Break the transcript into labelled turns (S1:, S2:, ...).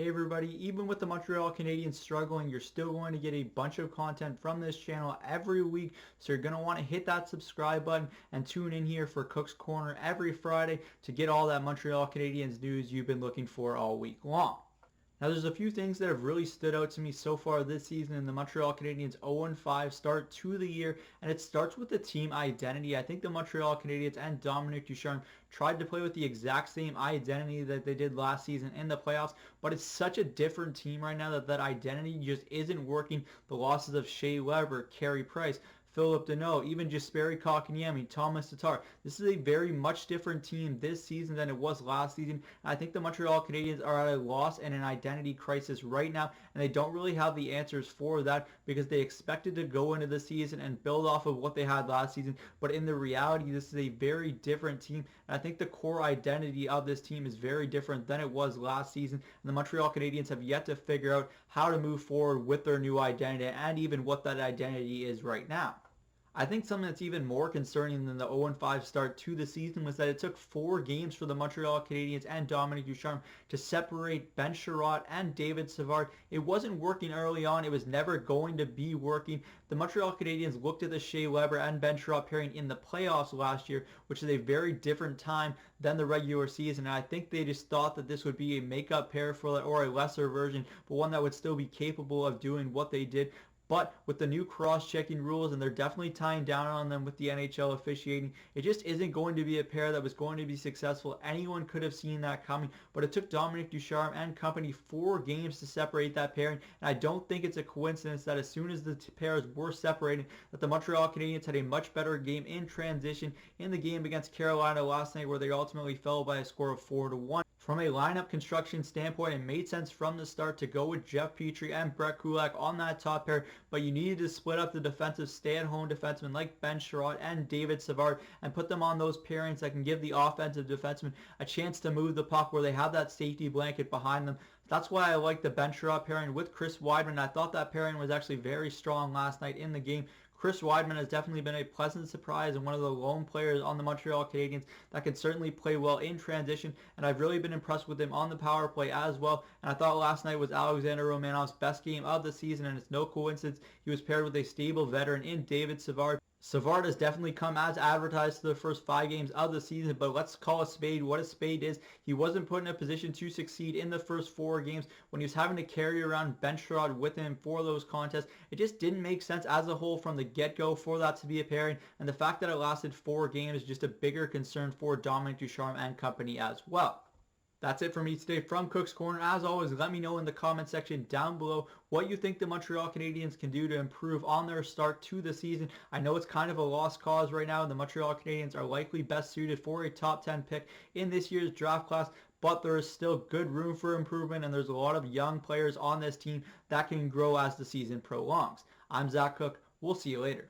S1: Hey everybody, even with the Montreal Canadiens struggling, you're still going to get a bunch of content from this channel every week. So you're going to want to hit that subscribe button and tune in here for Cook's Corner every Friday to get all that Montreal Canadiens news you've been looking for all week long. Now, there's a few things that have really stood out to me so far this season in the Montreal Canadiens 0-5 start to the year, and it starts with the team identity. I think the Montreal Canadiens and Dominique Ducharme tried to play with the exact same identity that they did last season in the playoffs, but it's such a different team right now that that identity just isn't working. The losses of Shea Weber, Carey Price, Philip Deneau, even Jesperi Kotkaniemi, Thomas Tatar. This is a very much different team this season than it was last season. And I think the Montreal Canadiens are at a loss and an identity crisis right now, and they don't really have the answers for that because they expected to go into the season and build off of what they had last season. But in the reality, this is a very different team, and I think the core identity of this team is very different than it was last season. And the Montreal Canadiens have yet to figure out how to move forward with their new identity and even what that identity is right now. I think something that's even more concerning than the 0-5 start to the season was that it took 4 games for the Montreal Canadiens and Dominique Ducharme to separate Ben Chiarot and David Savard. It wasn't working early on. It was never going to be working. The Montreal Canadiens looked at the Shea Weber and Ben Chiarot pairing in the playoffs last year, which is a very different time than the regular season. And I think they just thought that this would be a makeup pair for that, or a lesser version, but one that would still be capable of doing what they did. But with the new cross-checking rules, and they're definitely tying down on them with the NHL officiating, it just isn't going to be a pair that was going to be successful. Anyone could have seen that coming, but it took Dominique Ducharme and company 4 games to separate that pairing. And I don't think it's a coincidence that as soon as the pairs were separated, that the Montreal Canadiens had a much better game in transition in the game against Carolina last night, where they ultimately fell by a score of 4-1. From a lineup construction standpoint, it made sense from the start to go with Jeff Petrie and Brett Kulak on that top pair, but you needed to split up the defensive stay-at-home defensemen like Ben Chiarot and David Savard and put them on those pairings that can give the offensive defensemen a chance to move the puck where they have that safety blanket behind them. That's why I like the Ben Chiarot pairing with Chris Weidman. I thought that pairing was actually very strong last night in the game. Chris Weidman has definitely been a pleasant surprise and one of the lone players on the Montreal Canadiens that can certainly play well in transition, and I've really been impressed with him on the power play as well. And I thought last night was Alexander Romanov's best game of the season, and it's no coincidence he was paired with a stable veteran in David Savard. Savard has definitely come as advertised to the first 5 games of the season, but let's call a spade what a spade is. He wasn't put in a position to succeed in the first 4 games when he was having to carry around Ben Chiarot with him for those contests. It just didn't make sense as a whole from the get-go for that to be a pairing, and the fact that it lasted 4 games is just a bigger concern for Dominique Ducharme and company as well. That's it for me today from Cook's Corner. As always, let me know in the comment section down below what you think the Montreal Canadiens can do to improve on their start to the season. I know it's kind of a lost cause right now, and the Montreal Canadiens are likely best suited for a top 10 pick in this year's draft class, but there is still good room for improvement, and there's a lot of young players on this team that can grow as the season prolongs. I'm Zach Cook. We'll see you later.